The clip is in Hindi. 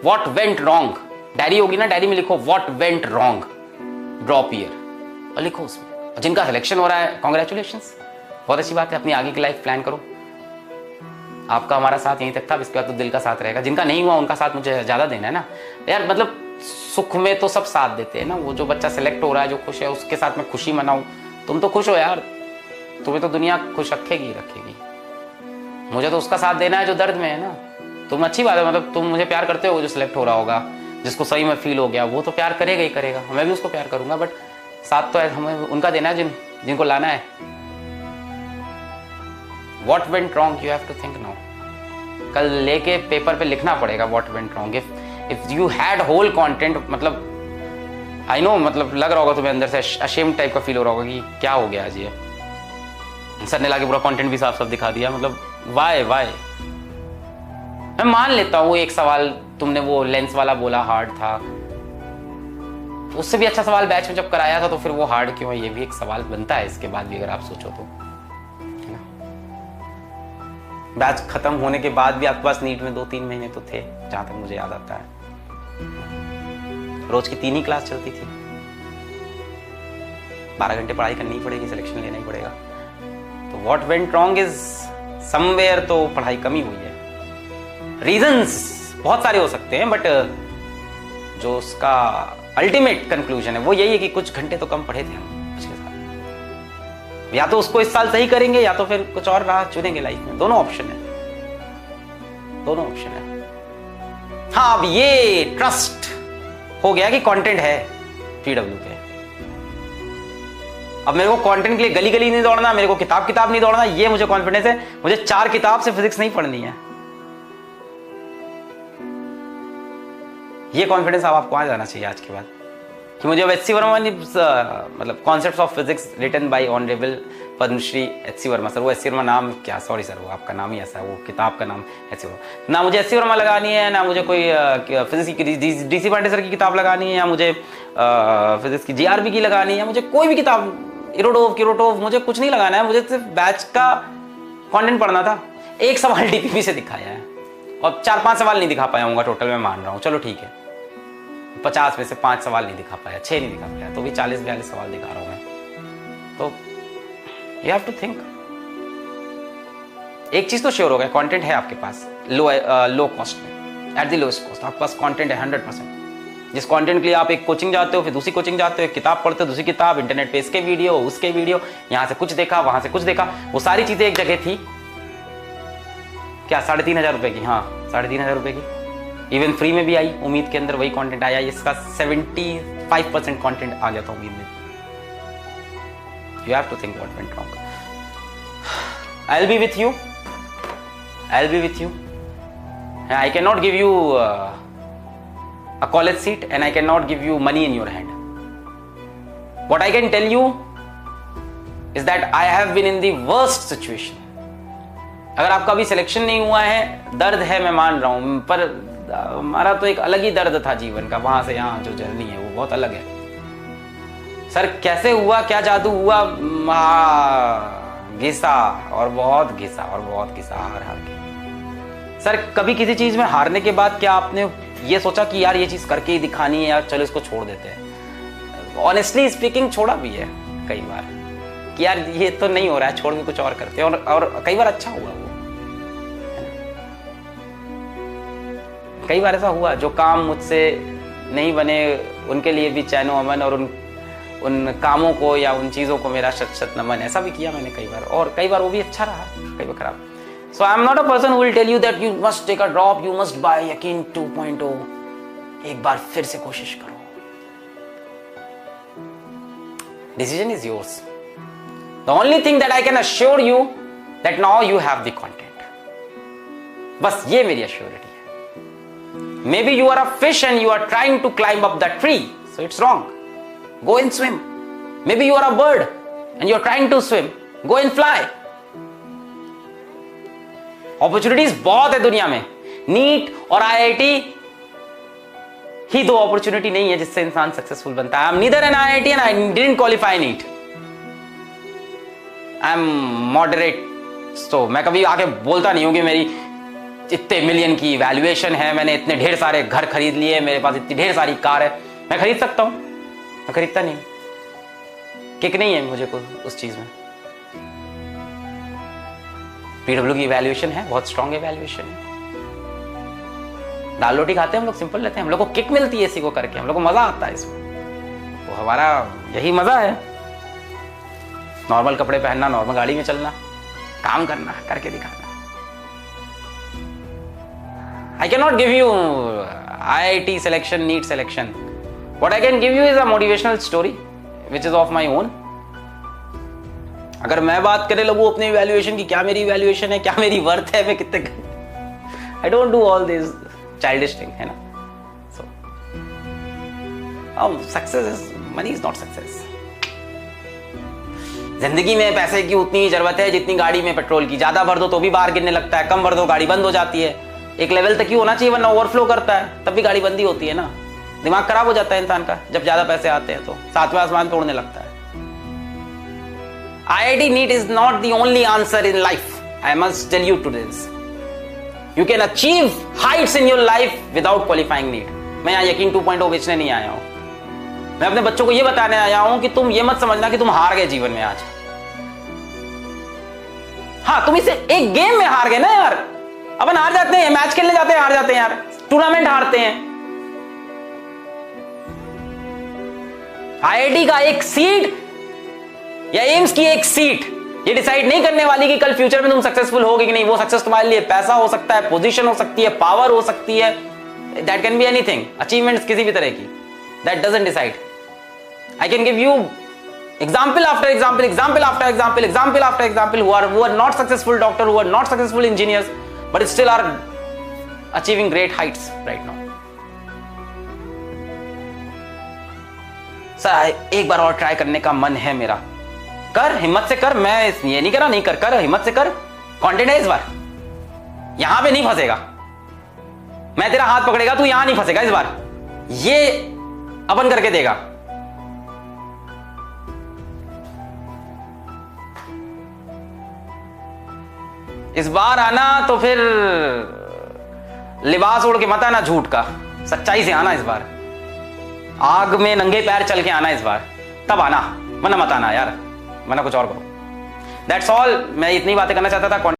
व्हाट वेंट रॉन्ग, डायरी होगी ना, डायरी में लिखो what went wrong, drop year और लिखो उसमें। जिनका सिलेक्शन हो रहा है कॉन्ग्रेचुलेशंस, बहुत अच्छी बात है, अपनी आगे की लाइफ प्लान करो। आपका हमारा साथ यहीं तक था, इसके बाद तो दिल का साथ रहेगा। जिनका नहीं हुआ उनका साथ मुझे ज्यादा देना है ना यार, मतलब सुख में तो सब साथ देते हैं ना। वो जो बच्चा सेलेक्ट हो रहा है, जो खुश है, उसके साथ में खुशी मनाऊं। तुम तो खुश हो यार, तुम्हें तो दुनिया खुश रखेगी रखेगी, मुझे तो उसका साथ देना है जो दर्द में है ना। तुम अच्छी बात है, मतलब तुम मुझे प्यार करते हो, जो सिलेक्ट हो रहा होगा, जिसको सही में फील हो गया, वो तो प्यार करेगा ही करेगा, मैं भी उसको प्यार करूंगा, बट साथ तो है हमें उनका देना है जिनको लाना है। What went wrong you have to think now. कल लेके पेपर पे लिखना पड़ेगा what went wrong. If you had whole content, मतलब I know, मतलब लग रहा होगा तुम्हें अंदर से ashamed टाइप का फील हो रहा होगा कि क्या हो गया आज ये, सर ने लाके पूरा कंटेंट भी साफ साफ दिखा दिया, मतलब वाई। मैं मान लेता हूँ एक सवाल तुमने वो लेंस वाला बोला हार्ड था, उससे भी अच्छा सवाल बैच में जब कराया था, तो फिर वो हार्ड क्यों है, ये भी एक सवाल बनता है इसके बाद भी, अगर आप सोचो तो। बैच खत्म होने के बाद भी आपके पास नीट में 2-3 महीने तो थे, जहां तक मुझे याद आता है। रोज की 3 ही क्लास चलती थी, 12 घंटे पढ़ाई करनी पड़ेगी, सिलेक्शन लेना ही पड़ेगा। तो what went wrong is somewhere, तो पढ़ाई कमी हुई है। रीजंस बहुत सारे हो सकते हैं, बट जो उसका अल्टीमेट कंक्लूजन है वो यही है कि कुछ घंटे तो कम पढ़े थे हम पिछले साल। या तो उसको इस साल सही करेंगे, या तो फिर कुछ और राह चुनेंगे लाइफ में। दोनों ऑप्शन है। हाँ, अब ये ट्रस्ट हो गया कि कंटेंट है पीडब्ल्यू पे। अब मेरे को कंटेंट के लिए गली गली नहीं दौड़ना, मेरे को किताब नहीं दौड़ना, ये मुझे कॉन्फिडेंस है। मुझे 4 किताब से फिजिक्स नहीं पढ़नी है, ये कॉन्फिडेंस आपको आ जाना चाहिए आज के बाद कि मुझे एच.सी. वर्मा मतलब concepts of physics written by honourable Padmashri HC. Verma sir. वो एच.सी. वर्मा नाम क्या, सॉरी सर, वो आपका नाम ही ऐसा है, वो किताब का नाम एच.सी. वर्मा। ना मुझे एच.सी. वर्मा लगानी है, ना मुझे कोई फिजिक्स की डी.सी. पांडे सर की किताब लगानी है, या मुझे फिजिक्स की जी.आर.बी. की लगानी है, मुझे कोई भी किताब इरोटोव मुझे कुछ नहीं लगाना है। मुझे सिर्फ बैच का कॉन्टेंट पढ़ना था। एक सवाल डीपीपी से दिखाया है और 4-5 सवाल नहीं दिखा पाया होगा टोटल, मैं मान रहा हूँ, चलो ठीक है। 50 में से 5 सवाल नहीं दिखा पाया, 6 नहीं दिखा पाया, तो भी 40-42 सवाल दिखा रहा हूं मैं। तो यू हैव टू थिंक। एक चीज तो श्योर हो गया, कंटेंट है आपके पास लो कॉस्ट में, एट द लोएस्ट कॉस्ट आपके पास कंटेंट है 100%। जिस कंटेंट के लिए आप एक कोचिंग जाते हो, फिर दूसरी कोचिंग जाते हो, एक किताब पढ़ते हो, दूसरी किताब, इंटरनेट पे इसके वीडियो, उसके वीडियो, यहां से कुछ देखा, वहां से कुछ देखा, वो सारी चीजें एक जगह थी। क्या 3,500 रुपए की? हाँ, 3,500 रुपए की। इवन फ्री में भी आई, उम्मीद के अंदर वही कंटेंट आया। इसका 75% कंटेंट आ गया था उम्मीद में। You have to think what went wrong. I will be with you. I can not give you a college seat and I cannot give you money in your hand. What I can tell you is that I have been in the worst situation. अगर आपका भी सिलेक्शन नहीं हुआ है, दर्द है, मैं मान रहा हूं, पर हमारा तो एक अलग ही दर्द था जीवन का। वहां से यहां जो जर्नी है वो बहुत अलग है। सर कैसे हुआ, क्या जादू हुआ, घिसा और बहुत घिसा हार के। सर कभी किसी चीज में हारने के बाद क्या आपने ये सोचा कि यार ये चीज करके ही दिखानी है, यार चलो इसको छोड़ देते हैं? ऑनेस्टली स्पीकिंग छोड़ा भी है कई बार कि यार ये तो नहीं हो रहा है, छोड़ के कुछ और करते हैं, और कई बार अच्छा हुआ वो। कई बार ऐसा हुआ जो काम मुझसे नहीं बने उनके लिए भी चैनो अमन, और उन कामों को या उन चीजों को मेरा शत नमन, ऐसा भी किया मैंने कई बार, और कई बार वो भी अच्छा रहा, कई बार खराब। So I am not a person who will tell you that you must take a drop, you must buy Yakin 2.0. एक बार फिर से कोशिश करो। Decision is yours. The only thing that I can assure you that now you have the content. बस ये मेरी assurity है। Maybe you are a fish and you are trying to climb up that tree, so it's wrong. Go and swim. Maybe you are a bird and you are trying to swim. Go and fly. Opportunities बहुत है दुनिया में। नीट और आईआईटी ही 2 अपॉर्चुनिटी नहीं है जिससे इंसान सक्सेसफुल बनता है। I am neither an IIT and I didn't qualify NEET. I am moderate, तो मैं कभी आके बोलता नहीं हूं कि मेरी इतने मिलियन की वैल्यूएशन है, मैंने इतने ढेर सारे घर खरीद लिए, मेरे पास इतनी ढेर सारी कार है, मैं खरीद सकता हूं? मैं खरीदता नहीं, किक नहीं है मुझे को उस चीज में। पीडब्ल्यू की वैल्यूएशन है, बहुत स्ट्रॉन्ग वैल्यूएशन है। दाल रोटी खाते हैं हम लोग, सिंपल रहते हैं, हम लोग को किक मिलती है इसी को करके, हम लोग को मजा आता है इसमें, तो हमारा यही मजा है। नॉर्मल कपड़े पहनना, नॉर्मल गाड़ी में चलना, काम करना, करके दिखाना। I cannot give you IIT selection, NEET selection. What I can give you is a motivational story, which is of my own. अगर मैं बात करने लगूं अपनी वैल्यूएशन की, क्या मेरी वैल्यूएशन है, क्या मेरी वर्थ है, मैं कितने, I don't do all this childish thing, है ना? So, success is, money is not success. जिंदगी में पैसे की उतनी जरूरत है जितनी गाड़ी में पेट्रोल की। ज्यादा भर दो तो भी बाहर गिरने लगता है, कम भर दो गाड़ी बंद हो जाती है। एक लेवल तक ही होना चाहिए, वरना ओवरफ्लो करता है, तब भी गाड़ी बंदी होती है ना। दिमाग खराब हो जाता है इंसान का जब ज्यादा पैसे आते हैं, तो सातवें आसमान पे उड़ने लगता है। IIT NEET is not the only answer in life. I must tell you to this. You can achieve heights in your life without qualifying NEET. मैं यहाँ यकीन 2.0 बेचने नहीं आया हूँ, मैं अपने बच्चों को ये बताने आया हूँ कि तुम ये मत समझना कि तुम हार गए जीवन में आज। हाँ, तुम इसे एक गेम में हार गए ना यार। अपन हार जाते हैं, मैच खेलने जाते हैं हार जाते हैं यार, टूर्नामेंट हारते हैं। IIT का एक सीट या एम्स की एक सीट ये डिसाइड नहीं करने वाली कि कल फ्यूचर में तुम सक्सेसफुल होगे कि नहीं। वो सक्सेस तुम्हारे लिए पैसा हो सकता है, पोजीशन हो सकती है, पावर हो सकती है, that can be anything, achievements किसी भी तरह की, that doesn't decide. I can give you example after example, example after example, example after example who are not successful doctor, who are not successful engineers, but still are achieving great heights right now. Sir एक बार और ट्राई करने का मन है मेरा। कर, हिम्मत से कर, मैं ये नहीं कह रहा नहीं कर, कर हिम्मत से कर, कॉन्टेंट है इस बार, यहां पे नहीं फंसेगा। मैं तेरा हाथ पकड़ेगा, तू यहां नहीं फंसेगा इस बार, ये अपन करके देगा। इस बार आना तो फिर लिबास ओढ़ के मत आना झूठ का, सच्चाई से आना इस बार, आग में नंगे पैर चल के आना इस बार, तब आना, वरना मत आना यार, वरना कुछ और करो। दैट्स ऑल, मैं इतनी बातें करना चाहता था।